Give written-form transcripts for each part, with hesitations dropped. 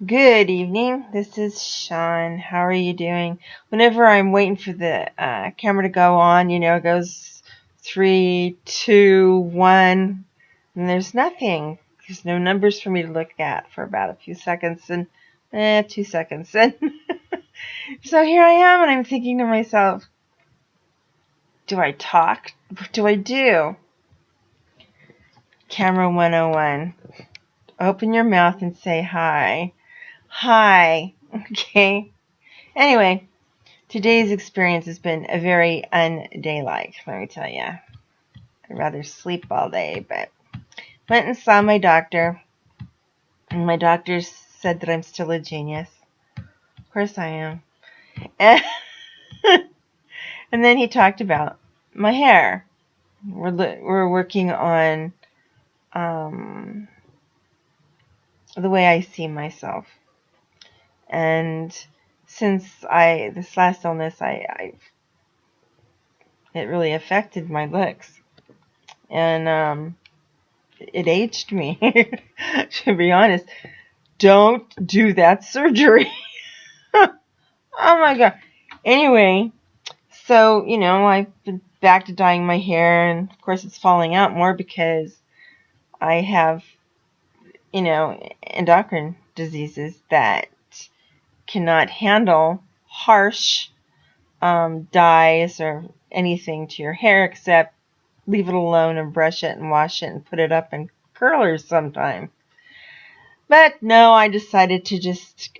Good evening. This is Sean. How are you doing? Whenever I'm waiting for the camera to go on, it goes 3, 2, 1, and there's nothing. There's no numbers for me to look at for about a few seconds, and 2 seconds. And so here I am, and I'm thinking to myself, do I talk? What do I do? Camera 101. Open your mouth and say hi. Hi. Okay. Anyway, today's experience has been a very unday-like, let me tell you. I'd rather sleep all day, but went and saw my doctor, and my doctor said that I'm still a genius. Of course I am. And then he talked about my hair. We're working on the way I see myself. And since this last illness, it really affected my looks. And it aged me, to be honest. Don't do that surgery. Oh my God. Anyway, so, I've been back to dyeing my hair, and of course it's falling out more because I have, endocrine diseases that cannot handle harsh dyes or anything to your hair except leave it alone and brush it and wash it and put it up in curlers sometime. But no, I decided to just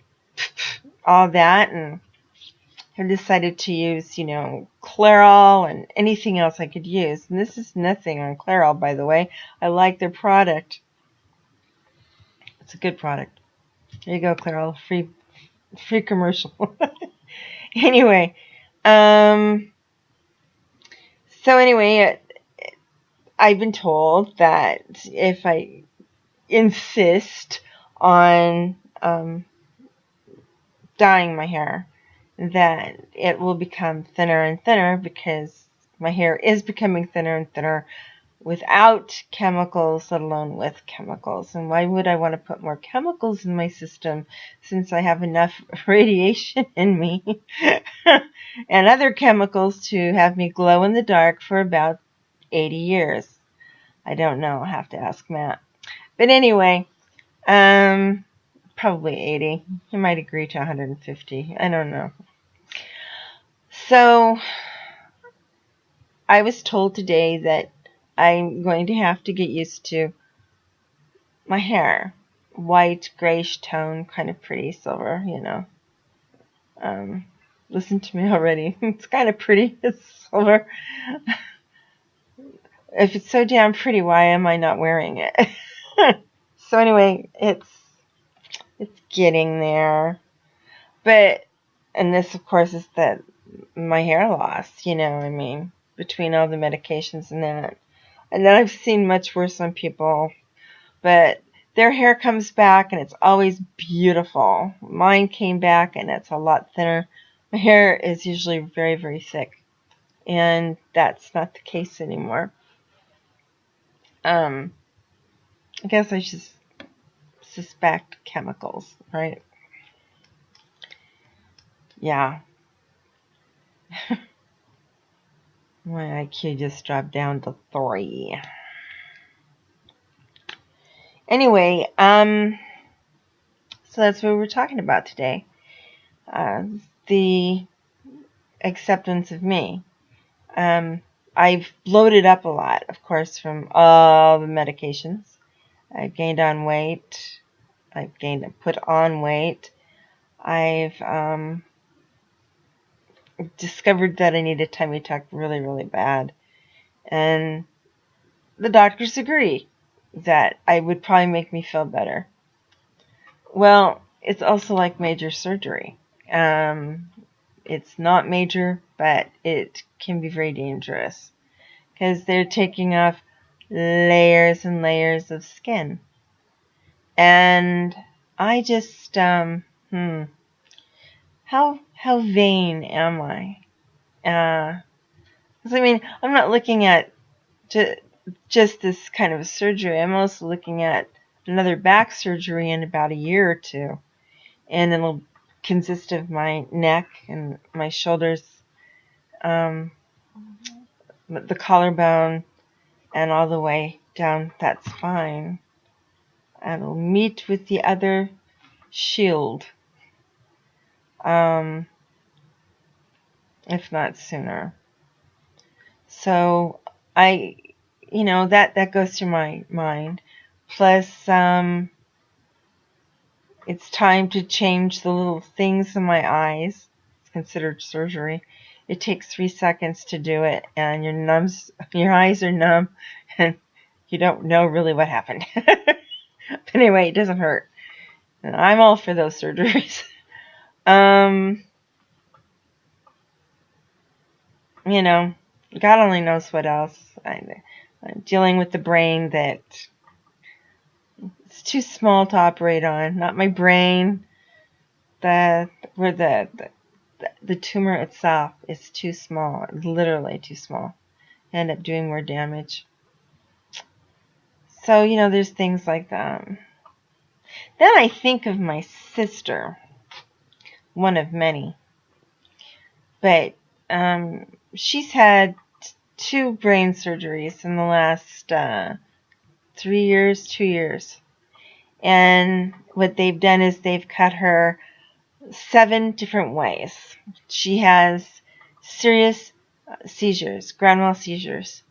all that, and I decided to use, Clairol and anything else I could use. And this is nothing on Clairol, by the way. I like their product. It's a good product. There you go, Clairol. Free commercial. Anyway, so anyway, I've been told that if I insist on dyeing my hair, that it will become thinner and thinner because my hair is becoming thinner and thinner without chemicals, let alone with chemicals. And why would I want to put more chemicals in my system since I have enough radiation in me and other chemicals to have me glow in the dark for about 80 years? I don't know. I'll have to ask Matt. But anyway, probably 80. He might agree to 150. I don't know. So I was told today that I'm going to have to get used to my hair. White, grayish tone, kind of pretty silver, Listen to me already. It's kind of pretty. It's silver. If it's so damn pretty, why am I not wearing it? So anyway, it's getting there. And this, of course, is my hair loss, between all the medications and that. And then I've seen much worse on people, but their hair comes back and it's always beautiful. Mine came back and it's a lot thinner. My hair is usually very, very thick, and that's not the case anymore. I guess I should suspect chemicals, right? Yeah. My IQ just dropped down to 3. Anyway, so that's what we're talking about today. The acceptance of me. I've bloated up a lot, of course, from all the medications. I've gained on weight. I've put on weight. I've discovered that I need a tummy tuck really, really bad. And the doctors agree that I would probably make me feel better. Well, it's also like major surgery. It's not major, but it can be very dangerous because they're taking off layers and layers of skin. And I just, how vain am I? I'm not looking at just this kind of surgery. I'm also looking at another back surgery in about a year or two. and it'll consist of my neck and my shoulders, the collarbone, and all the way down that spine. And it'll meet with the other shield, if not sooner. So that goes through my mind. Plus, it's time to change the little things in my eyes. It's considered surgery. It takes 3 seconds to do it, and your eyes are numb, and you don't know really what happened. But anyway, it doesn't hurt. And I'm all for those surgeries. God only knows what else. I'm dealing with the brain that it's too small to operate on. Not my brain. The tumor itself is too small. Literally too small. I end up doing more damage. So, there's things like that. Then I think of my sister. One of many. But she's had 2 brain surgeries in the last 2 years. And what they've done is they've cut her 7 different ways. She has serious seizures, grand mal seizures.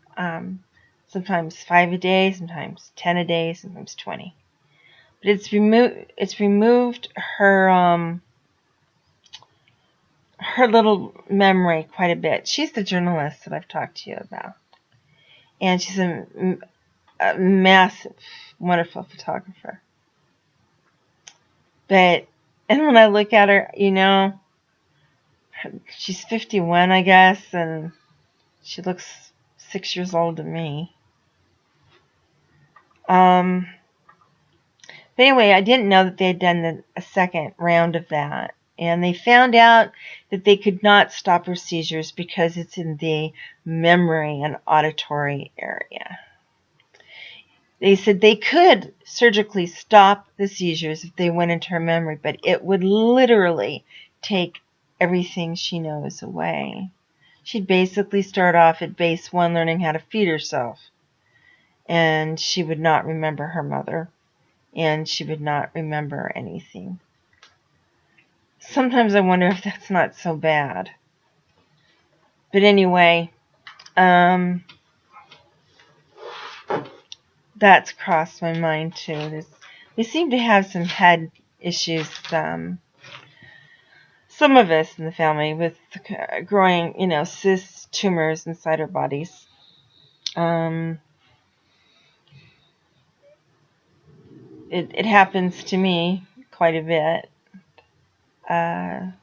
Sometimes 5 a day, sometimes 10 a day, sometimes 20. But it's removed her little memory quite a bit. She's the journalist that I've talked to you about. And she's a massive, wonderful photographer. And when I look at her, she's 51, I guess, and she looks 6 years old to me. But anyway, I didn't know that they had done a second round of that. And they found out that they could not stop her seizures because it's in the memory and auditory area. They said they could surgically stop the seizures if they went into her memory, but it would literally take everything she knows away. She'd basically start off at base 1 learning how to feed herself. And she would not remember her mother. And she would not remember anything. Sometimes I wonder if that's not so bad. But anyway, that's crossed my mind too. We seem to have some head issues, some of us in the family, with growing, cyst tumors inside our bodies. It happens to me quite a bit. I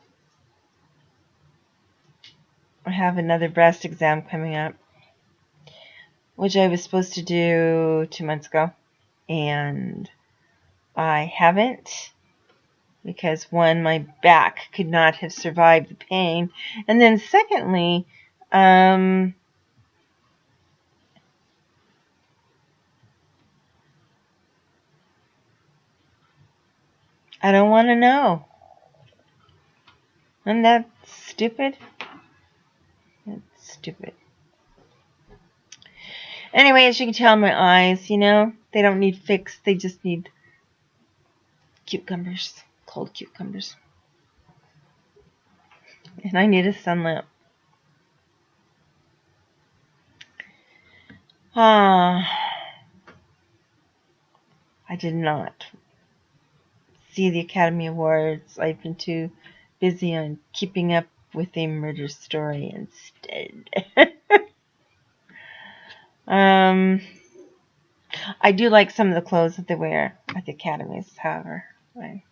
have another breast exam coming up, which I was supposed to do 2 months ago, and I haven't, because 1, my back could not have survived the pain, and then secondly, I don't want to know. Isn't that stupid? It's stupid. Anyway, as you can tell, my eyes, they don't need fixed. They just need cucumbers, cold cucumbers. And I need a sun lamp. I did not see the Academy Awards. I've been too busy on keeping up with a murder story instead. I do like some of the clothes that they wear at the academies, however. I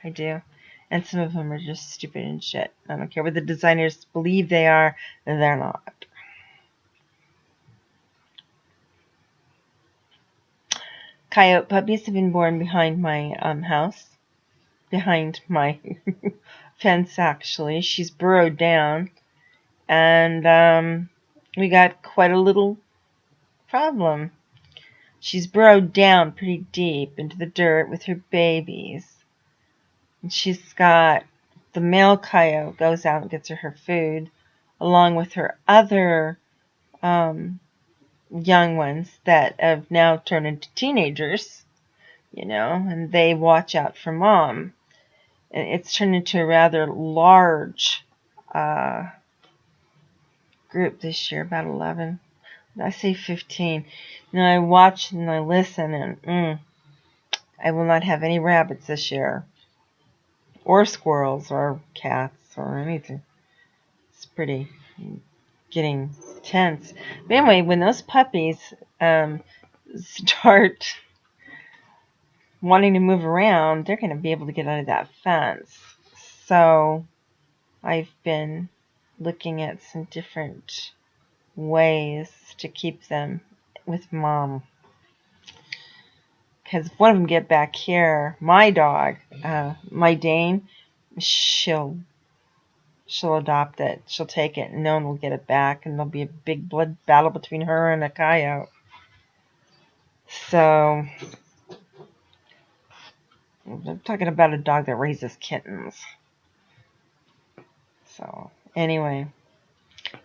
do. And some of them are just stupid and shit. I don't care what the designers believe they are, they're not. Coyote puppies have been born behind my house. Behind my fence, actually. She's burrowed down. And we got quite a little problem. She's burrowed down pretty deep into the dirt with her babies. And she's got the male coyote goes out and gets her food, along with her other young ones that have now turned into teenagers, and they watch out for mom. And it's turned into a rather large group this year, about 11. I say 15. Now I watch and I listen, and I will not have any rabbits this year, or squirrels, or cats, or anything. It's pretty getting tense. But anyway, when those puppies start wanting to move around, they're going to be able to get under that fence. So I've been looking at some different ways to keep them with mom. Because if one of them get back here, my dog, my Dane, she'll adopt it. She'll take it, and no one will get it back, and there'll be a big blood battle between her and a coyote. So I'm talking about a dog that raises kittens. So anyway,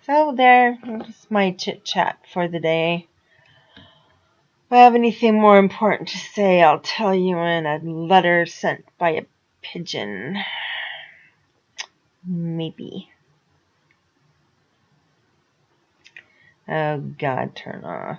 so that's my chit chat for the day. If I have anything more important to say, I'll tell you in a letter sent by a pigeon. Maybe. Oh God, turn off.